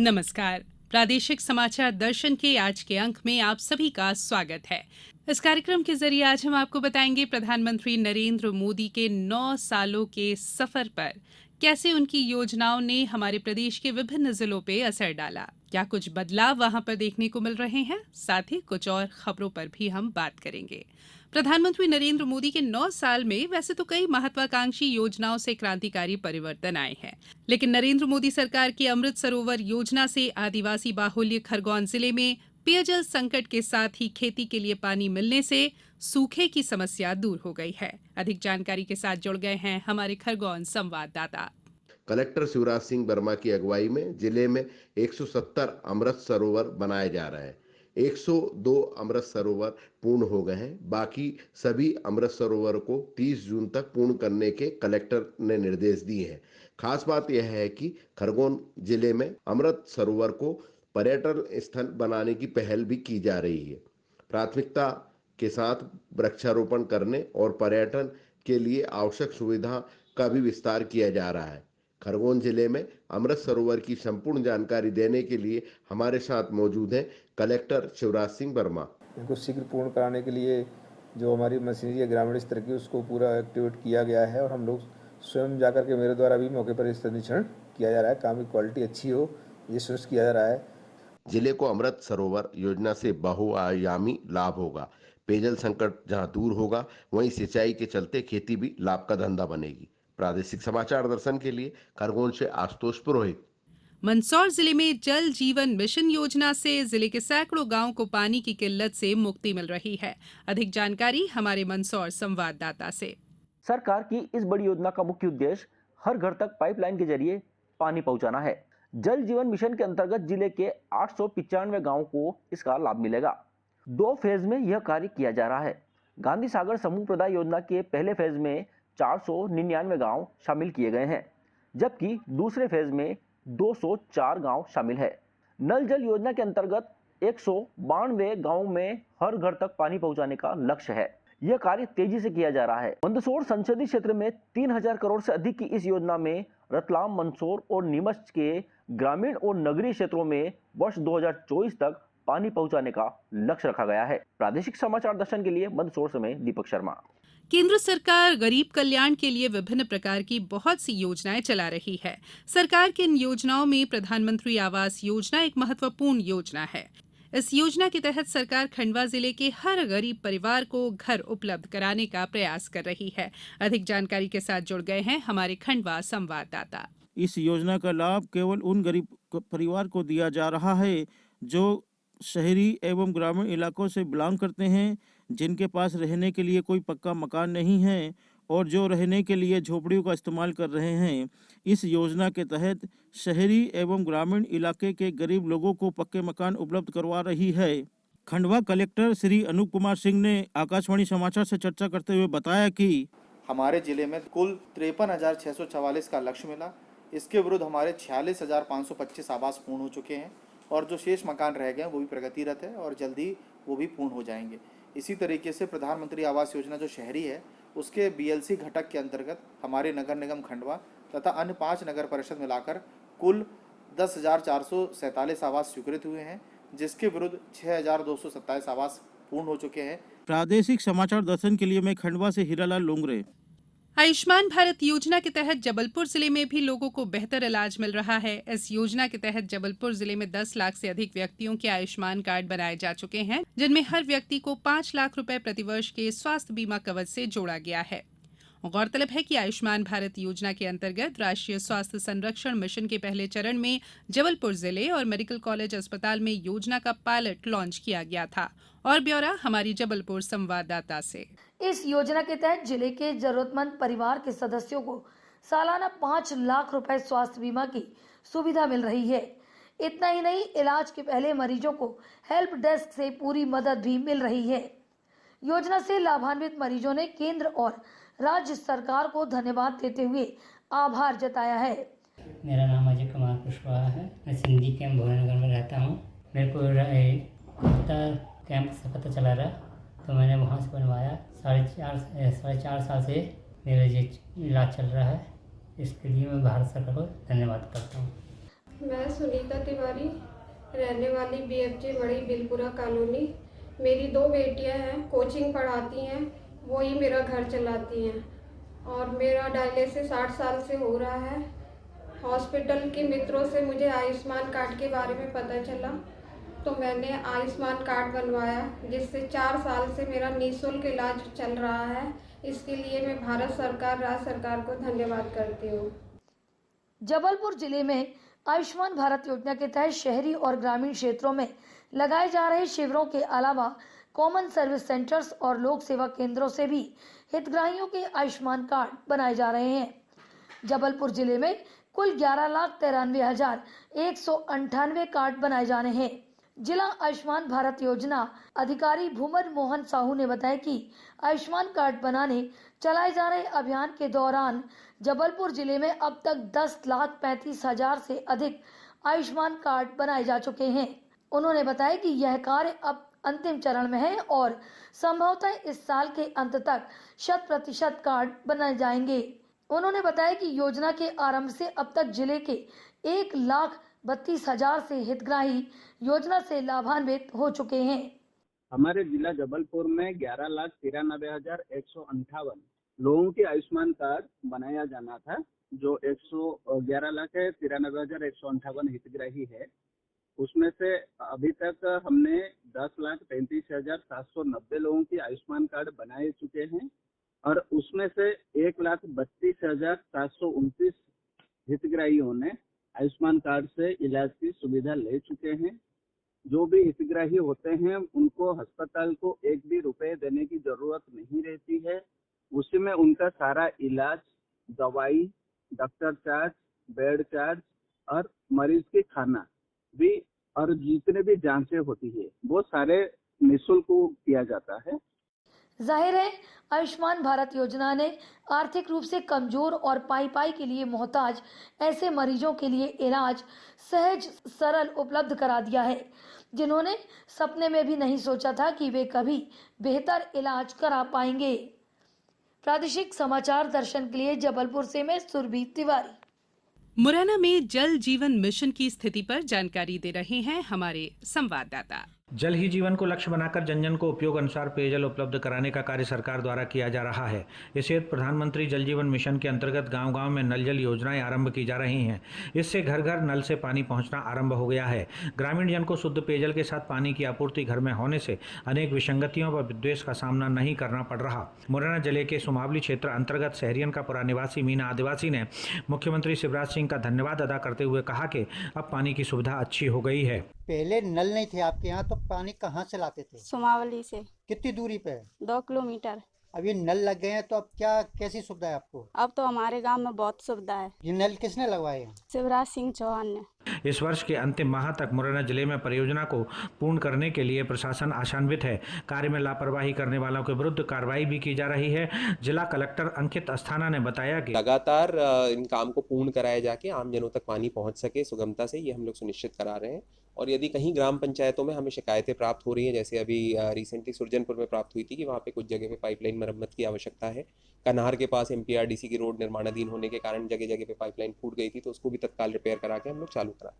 नमस्कार। प्रादेशिक समाचार दर्शन के आज के अंक में आप सभी का स्वागत है। इस कार्यक्रम के जरिए आज हम आपको बताएंगे प्रधानमंत्री नरेंद्र मोदी के 9 सालों के सफर पर कैसे उनकी योजनाओं ने हमारे प्रदेश के विभिन्न जिलों पे असर डाला, क्या कुछ बदलाव वहां पर देखने को मिल रहे हैं। साथ ही कुछ और खबरों पर भी हम बात करेंगे। प्रधानमंत्री नरेंद्र मोदी के 9 साल में वैसे तो कई महत्वाकांक्षी योजनाओं से क्रांतिकारी परिवर्तन आए हैं, लेकिन नरेंद्र मोदी सरकार की अमृत सरोवर योजना से आदिवासी बाहुल्य खरगोन जिले में पेयजल संकट के साथ ही खेती के लिए पानी मिलने से सूखे की समस्या दूर हो गई है। अधिक जानकारी के साथ जुड़ गए हैं हमारे खरगोन संवाददाता। कलेक्टर शिवराज सिंह वर्मा की अगुवाई में जिले में 170 अमृत सरोवर बनाए जा रहे हैं। 102 अमृत सरोवर पूर्ण हो गए हैं। बाकी सभी अमृत सरोवर को 30 जून तक पूर्ण करने के कलेक्टर ने निर्देश दिए हैं। खास बात यह है कि खरगोन जिले में अमृत सरोवर को पर्यटन स्थल बनाने की पहल भी की जा रही है। प्राथमिकता के साथ वृक्षारोपण करने और पर्यटन के लिए आवश्यक सुविधा का भी विस्तार किया जा रहा है। खरगोन जिले में अमृत सरोवर की संपूर्ण जानकारी देने के लिए हमारे साथ मौजूद हैं कलेक्टर शिवराज सिंह वर्मा। इनको शीघ्र पूर्ण कराने के लिए जो हमारी मशीनरी है ग्रामीण स्तर की, उसको पूरा एक्टिवेट किया गया है और हम लोग स्वयं जाकर के मेरे द्वारा भी मौके पर इसका निरीक्षण किया जा रहा है। काम की क्वालिटी अच्छी हो, ये सुनिश्चित किया जा रहा है। जिले को अमृत सरोवर योजना से बहुआयामी लाभ होगा। पेयजल संकट जहां दूर होगा, वहीं सिंचाई के चलते खेती भी लाभ का धंधा बनेगी। प्रादेशिक समाचार दर्शन के लिए खरगोन से आशुतोष पुरोहित। मंदसौर जिले में जल जीवन मिशन योजना से जिले के सैकड़ों गांवों को पानी की किल्लत से मुक्ति मिल रही है। अधिक जानकारी हमारे मंदसौर संवाददाता से। सरकार की इस बड़ी योजना का मुख्य उद्देश्य हर घर तक पाइपलाइन के जरिए पानी पहुंचाना है। जल जीवन मिशन के अंतर्गत जिले के 895 गांवों को इसका लाभ मिलेगा। 2 फेज में यह कार्य किया जा रहा है। गांधी सागर समूह प्रदाय योजना के पहले फेज में 499 गांव शामिल किए गए हैं, जबकि दूसरे फेज में 204 गांव शामिल है। नल जल योजना के अंतर्गत 192 गांवों में हर घर तक पानी पहुंचाने का लक्ष्य है। यह कार्य तेजी से किया जा रहा है। मंदसौर संसदीय क्षेत्र में 3000 करोड़ से अधिक की इस योजना में रतलाम, मंदसौर और नीमच के ग्रामीण और नगरीय क्षेत्रों में वर्ष 2024 तक पानी पहुंचाने का लक्ष्य रखा गया है। प्रादेशिक समाचार दर्शन के लिए मंदसौर से मैं दीपक शर्मा। केंद्र सरकार गरीब कल्याण के लिए विभिन्न प्रकार की बहुत सी योजनाएं चला रही है। सरकार की इन योजनाओं में प्रधानमंत्री आवास योजना एक महत्वपूर्ण योजना है। इस योजना के तहत सरकार खंडवा जिले के हर गरीब परिवार को घर उपलब्ध कराने का प्रयास कर रही है। अधिक जानकारी के साथ जुड़ गए हैं हमारे खंडवा संवाददाता। इस योजना का लाभ केवल उन गरीब परिवार को दिया जा रहा है जो शहरी एवं ग्रामीण इलाकों से बिलोंग करते हैं, जिनके पास रहने के लिए कोई पक्का मकान नहीं है और जो रहने के लिए झोपड़ियों का इस्तेमाल कर रहे हैं। इस योजना के तहत शहरी एवं ग्रामीण इलाके के गरीब लोगों को पक्के मकान उपलब्ध करवा रही है। खंडवा कलेक्टर श्री अनूप कुमार सिंह ने आकाशवाणी समाचार से चर्चा करते हुए बताया कि हमारे जिले में कुल 53,644 का लक्ष्य मिला। इसके विरुद्ध हमारे 46,525 आवास पूर्ण हो चुके हैं और जो शेष मकान रह गए हैं वो भी प्रगतिरत है और जल्दी वो भी पूर्ण हो जाएंगे। इसी तरीके से प्रधानमंत्री आवास योजना जो शहरी है, उसके BLC घटक के अंतर्गत हमारे नगर निगम खंडवा तथा अन्य 5 नगर परिषद मिलाकर कुल 10,447 आवास स्वीकृत हुए हैं, जिसके विरुद्ध 6,227 आवास पूर्ण हो चुके हैं। प्रादेशिक समाचार दर्शन के लिए मैं खंडवा से हीरालाल लोंगरे। आयुष्मान भारत योजना के तहत जबलपुर जिले में भी लोगों को बेहतर इलाज मिल रहा है। इस योजना के तहत जबलपुर जिले में 10 लाख से अधिक व्यक्तियों के आयुष्मान कार्ड बनाए जा चुके हैं, जिनमें हर व्यक्ति को 5 लाख रुपए प्रतिवर्ष के स्वास्थ्य बीमा कवच से जोड़ा गया है। गौरतलब है कि आयुष्मान भारत योजना के अंतर्गत राष्ट्रीय स्वास्थ्य संरक्षण मिशन के पहले चरण में जबलपुर जिले और मेडिकल कॉलेज अस्पताल में योजना का पायलट लॉन्च किया गया था। और ब्यौरा हमारी जबलपुर संवाददाता से। इस योजना के तहत जिले के जरूरतमंद परिवार के सदस्यों को सालाना 5 लाख रुपए स्वास्थ्य बीमा की सुविधा मिल रही है। इतना ही नहीं, इलाज के पहले मरीजों को हेल्प डेस्क से पूरी मदद भी मिल रही है। योजना से लाभान्वित मरीजों ने केंद्र और राज्य सरकार को धन्यवाद देते हुए आभार जताया है। मेरा नाम अजय कुमार कुशवाहा है। मैं सिंधी कैंप भुवनगर में रहता हूँ। मेरे को कैंप से पता चला रहा तो मैंने वहाँ से बनवाया। 4.5 साल से मेरा ये इलाज चल रहा है। इसके लिए मैं भारत सरकार को धन्यवाद करता हूँ। मैं सुनीता तिवारी, रहने वाली BFJ बड़ी बिलपुरा कॉलोनी। मेरी 2 बेटियां हैं, कोचिंग पढ़ाती हैं, वही मेरा घर चलाती हैं और मेरा डायलिसिस 8 साल से हो रहा है। हॉस्पिटल के मित्रों से मुझे आयुष्मान कार्ड के बारे में पता चला तो मैंने आयुष्मान कार्ड बनवाया, जिससे 4 साल से मेरा निःशुल्क इलाज चल रहा है। इसके लिए मैं भारत सरकार, राज्य सरकार को धन्यवाद करती हूँ। जबलपुर जिले में आयुष्मान भारत योजना के तहत शहरी और ग्रामीण क्षेत्रों में लगाए जा रहे शिविरों के अलावा कॉमन सर्विस सेंटर्स और लोक सेवा केंद्रों से भी हितग्राहियों के आयुष्मान कार्ड बनाए जा रहे हैं। जबलपुर जिले में कुल 11,93,198 कार्ड बनाए जाने हैं। जिला आयुष्मान भारत योजना अधिकारी भूमन मोहन साहू ने बताया कि आयुष्मान कार्ड बनाने चलाए जा रहे अभियान के दौरान जबलपुर जिले में अब तक 10,35,000 से अधिक आयुष्मान कार्ड बनाए जा चुके हैं। उन्होंने बताया कि यह कार्य अब अंतिम चरण में है और संभवतः इस साल के अंत तक 100% कार्ड बनाए जाएंगे। उन्होंने बताया कि योजना के आरंभ से अब तक जिले के 1,32,000 से हितग्राही योजना से लाभान्वित हो चुके हैं। हमारे जिला जबलपुर में 11,93,158 लोगों के आयुष्मान कार्ड बनाया जाना था, जो 11,93,158 हितग्राही है। उसमें से अभी तक हमने 10,33,790 लोगों के आयुष्मान कार्ड बनाए चुके हैं और उसमें से 1,32,729 हितग्राहियों ने आयुष्मान कार्ड से इलाज की सुविधा ले चुके हैं। जो भी हितग्राही होते हैं उनको अस्पताल को एक भी रुपए देने की जरूरत नहीं रहती है। उसी में उनका सारा इलाज, दवाई, डॉक्टर चार्ज, बेड चार्ज और मरीज के खाना भी और जितने भी जांचें होती है वो सारे निःशुल्क किया जाता है। जाहिर है आयुष्मान भारत योजना ने आर्थिक रूप से कमजोर और पाई के लिए मोहताज ऐसे मरीजों के लिए इलाज सहज सरल उपलब्ध करा दिया है, जिन्होंने सपने में भी नहीं सोचा था कि वे कभी बेहतर इलाज करा पाएंगे। प्रादेशिक समाचार दर्शन के लिए जबलपुर से मैं सुरभि तिवारी। मुरैना में जल जीवन मिशन की स्थिति पर जानकारी दे रहे हैं हमारे संवाददाता। जल ही जीवन को लक्ष्य बनाकर जन जन को उपयोग अनुसार पेयजल उपलब्ध कराने का कार्य सरकार द्वारा किया जा रहा है। इस हेतु प्रधानमंत्री जल जीवन मिशन के अंतर्गत गांव-गांव में नल जल योजनाएं आरंभ की जा रही हैं। इससे घर घर नल से पानी पहुंचना आरंभ हो गया है। ग्रामीण जन को शुद्ध पेयजल के साथ पानी की आपूर्ति घर में होने से अनेक विसंगतियों व विद्वेष का सामना नहीं करना पड़ रहा। मुरैना जिले के सुमावली क्षेत्र अंतर्गत सहरियन का पुरा निवासी मीना आदिवासी ने मुख्यमंत्री शिवराज सिंह का धन्यवाद अदा करते हुए कहा कि अब पानी की सुविधा अच्छी हो गई है। पहले नल नहीं थे आपके यहाँ, तो पानी कहाँ से लाते थे? सुमावली से। कितनी दूरी पे? 2 किलोमीटर। अब ये नल लग गए हैं तो अब कैसी सुविधा है आपको? अब तो हमारे गांव में बहुत सुविधा है। ये नल किसने लगवाए हैं? शिवराज सिंह चौहान ने। इस वर्ष के अंतिम माह तक मुरैना जिले में परियोजना को पूर्ण करने के लिए प्रशासन आशान्वित है। कार्य में लापरवाही करने वालों के विरुद्ध कार्रवाई भी की जा रही है। जिला कलेक्टर अंकित अस्थाना ने बताया कि लगातार इन काम को पूर्ण कराया जाके आम जनों तक पानी पहुंच सके सुगमता से, ये हम लोग सुनिश्चित करा रहे हैं। और यदि कहीं ग्राम पंचायतों में हमें शिकायतें प्राप्त हो रही हैं, जैसे अभी रिसेंटली सुरजनपुर में प्राप्त हुई थी कि वहाँ पे कुछ जगह पे पाइपलाइन मरम्मत की आवश्यकता है। कनार के पास MPRDC की रोड निर्माणाधीन होने के कारण जगह जगह पे पाइपलाइन फूट गई थी, तो उसको भी तत्काल रिपेयर करा के हम लोग चालू करा।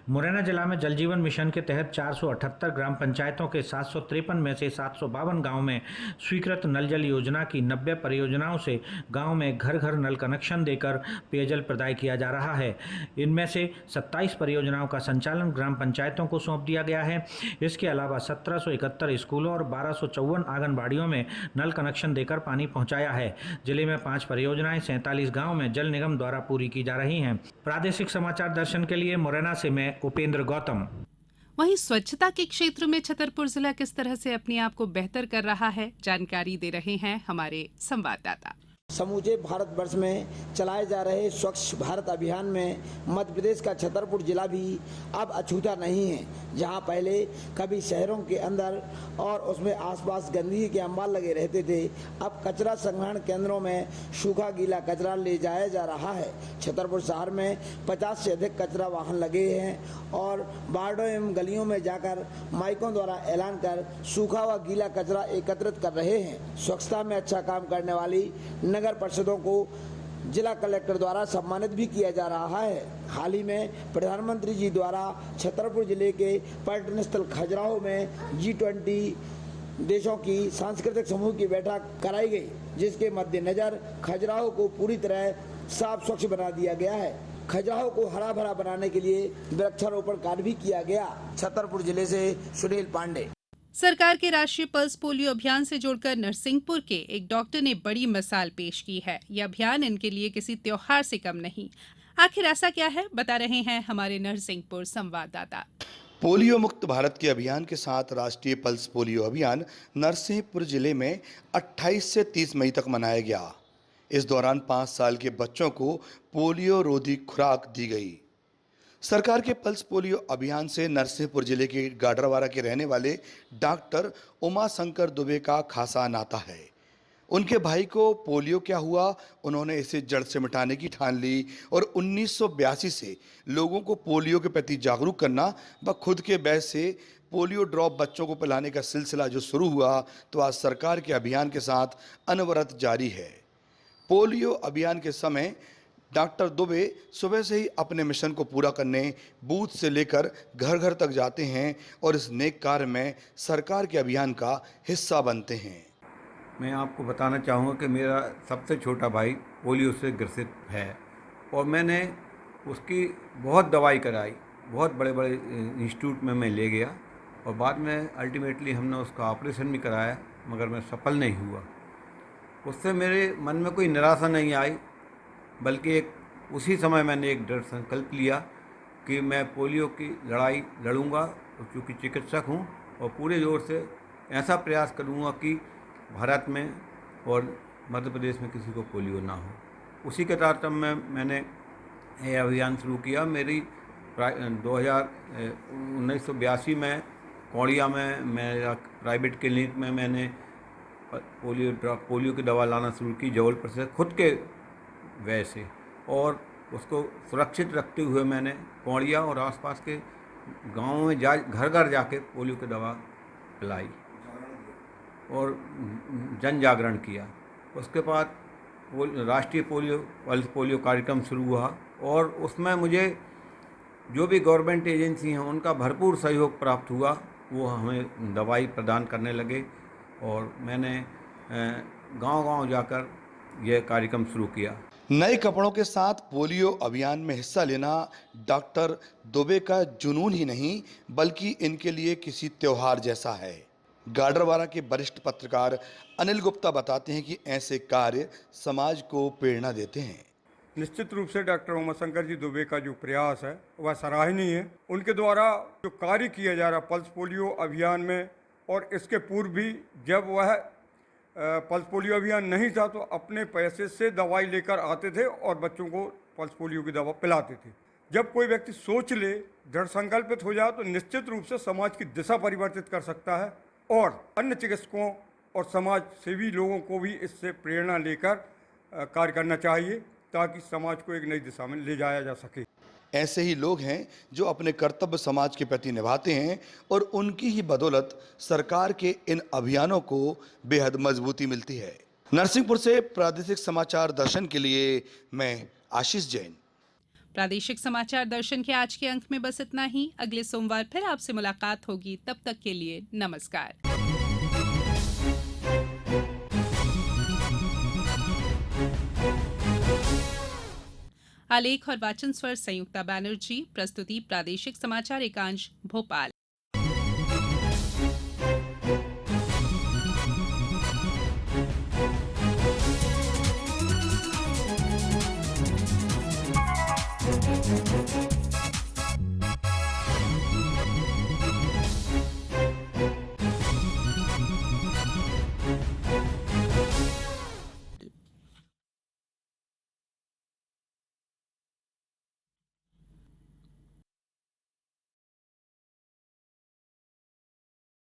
मुरैना जिला में जल जीवन मिशन के तहत 478 ग्राम पंचायतों के 753 में से 752 गाँव में स्वीकृत नल जल योजना की 90 परियोजनाओं से गाँव में घर घर नल कनेक्शन देकर पेयजल प्रदाय किया जा रहा है। इनमें से 27 परियोजनाओं का संचालन ग्राम पंचायतों को सौंप दिया गया है। इसके अलावा 1771 स्कूलों और 1254 आंगनबाड़ियों में नल कनेक्शन देकर पानी पहुंचाया है। जिले में 5 परियोजनाएं 47 गांव में जल निगम द्वारा पूरी की जा रही हैं। प्रादेशिक समाचार दर्शन के लिए मुरैना से मैं उपेंद्र गौतम। वहीं स्वच्छता के क्षेत्र में छतरपुर जिला किस तरह से अपने आप को बेहतर कर रहा है, जानकारी दे रहे हैं हमारे संवाददाता। समूचे भारतवर्ष में चलाए जा रहे स्वच्छ भारत अभियान में मध्य प्रदेश का छतरपुर जिला भी अब अछूता नहीं है। जहां पहले कभी शहरों के अंदर और उसमें आसपास गंदगी के अंबार लगे रहते थे, अब कचरा संग्रहण केंद्रों में सूखा गीला कचरा ले जाया जा रहा है। छतरपुर शहर में 50 से अधिक कचरा वाहन लगे हैं और वार्डों एवं गलियों में जाकर माइकों द्वारा ऐलान कर सूखा व गीला कचरा एकत्रित कर रहे हैं। स्वच्छता में अच्छा काम करने वाली नगर परिषदों को जिला कलेक्टर द्वारा सम्मानित भी किया जा रहा है। हाल ही में प्रधानमंत्री जी द्वारा छतरपुर जिले के पर्यटन स्थल खजुराहो में G20 देशों की सांस्कृतिक समूह की बैठक कराई गई, जिसके मद्देनजर खजुराहो को पूरी तरह साफ स्वच्छ बना दिया गया है। खजुराहो को हरा भरा बनाने के लिए वृक्षारोपण कार्य भी किया गया। छतरपुर जिले से सुनील पांडे। सरकार के राष्ट्रीय पल्स पोलियो अभियान से जुड़कर नरसिंहपुर के एक डॉक्टर ने बड़ी मिसाल पेश की है। यह अभियान इनके लिए किसी त्योहार से कम नहीं। आखिर ऐसा क्या है, बता रहे हैं हमारे नरसिंहपुर संवाददाता। पोलियो मुक्त भारत के अभियान के साथ राष्ट्रीय पल्स पोलियो अभियान नरसिंहपुर जिले में 28 से 30 मई तक मनाया गया। इस दौरान 5 साल के बच्चों को पोलियो रोधी खुराक दी गई। सरकार के पल्स पोलियो अभियान से नरसिंहपुर जिले के गाडरवारा के रहने वाले डॉक्टर उमा शंकर दुबे का खासा नाता है। उनके भाई को पोलियो क्या हुआ, उन्होंने इसे जड़ से मिटाने की ठान ली और 1982 से लोगों को पोलियो के प्रति जागरूक करना व खुद के बैच से पोलियो ड्रॉप बच्चों को पिलाने का सिलसिला जो शुरू हुआ, तो आज सरकार के अभियान के साथ अनवरत जारी है। पोलियो अभियान के समय डॉक्टर दुबे सुबह से ही अपने मिशन को पूरा करने बूथ से लेकर घर घर तक जाते हैं और इस नेक कार्य में सरकार के अभियान का हिस्सा बनते हैं। मैं आपको बताना चाहूँगा कि मेरा सबसे छोटा भाई पोलियो से ग्रसित है और मैंने उसकी बहुत दवाई कराई, बहुत बड़े बड़े इंस्टीट्यूट में मैं ले गया और बाद में अल्टीमेटली हमने उसका ऑपरेशन भी कराया, मगर मैं सफल नहीं हुआ। उससे मेरे मन में कोई निराशा नहीं आई, बल्कि उसी समय मैंने एक दृढ़ संकल्प लिया कि मैं पोलियो की लड़ाई लड़ूंगा, और चूँकि चिकित्सक हूँ और पूरे ज़ोर से ऐसा प्रयास करूँगा कि भारत में और मध्य प्रदेश में किसी को पोलियो ना हो। उसी के तारतम्य में मैंने यह अभियान शुरू किया। मेरी 1982 में कौड़िया में मेरा प्राइवेट क्लिनिक में मैंने पोलियो की दवा लाना शुरू की, जबलपुर से खुद के व्यय से, और उसको सुरक्षित रखते हुए मैंने कौड़िया और आसपास के गाँव में घर घर जाके पोलियो की दवा पिलाई और जन जागरण किया। उसके बाद राष्ट्रीय पल्स पोलियो कार्यक्रम शुरू हुआ और उसमें मुझे जो भी गवर्नमेंट एजेंसी हैं उनका भरपूर सहयोग प्राप्त हुआ। वो हमें दवाई प्रदान करने लगे और मैंने गांव-गांव जाकर यह कार्यक्रम शुरू किया। नए कपड़ों के साथ पोलियो अभियान में हिस्सा लेना डॉक्टर दुबे का जुनून ही नहीं, बल्कि इनके लिए किसी त्योहार जैसा है। गाडरवारा के वरिष्ठ पत्रकार अनिल गुप्ता बताते हैं कि ऐसे कार्य समाज को प्रेरणा देते हैं। निश्चित रूप से डॉक्टर उमाशंकर जी दुबे का जो प्रयास है वह सराहनीय है। उनके द्वारा जो कार्य किया जा रहा पल्स पोलियो अभियान में, और इसके पूर्व भी जब वह पल्स पोलियो अभियान नहीं था तो अपने पैसे से दवाई लेकर आते थे और बच्चों को पल्स पोलियो की दवा पिलाते थे। जब कोई व्यक्ति सोच ले, दृढ़ संकल्पित हो जाए तो निश्चित रूप से समाज की दिशा परिवर्तित कर सकता है और अन्य चिकित्सकों और समाज सेवी लोगों को भी इससे प्रेरणा लेकर कार्य करना चाहिए ताकि समाज को एक नई दिशा में ले जाया जा सके। ऐसे ही लोग हैं जो अपने कर्तव्य समाज के प्रति निभाते हैं और उनकी ही बदौलत सरकार के इन अभियानों को बेहद मजबूती मिलती है। नरसिंहपुर से प्रादेशिक समाचार दर्शन के लिए मैं आशीष जैन। प्रादेशिक समाचार दर्शन के आज के अंक में बस इतना ही। अगले सोमवार फिर आपसे मुलाकात होगी, तब तक के लिए नमस्कार। आलेख और वाचन स्वर संयुक्ता बैनर्जी, प्रस्तुति प्रादेशिक समाचार एकांश भोपाल।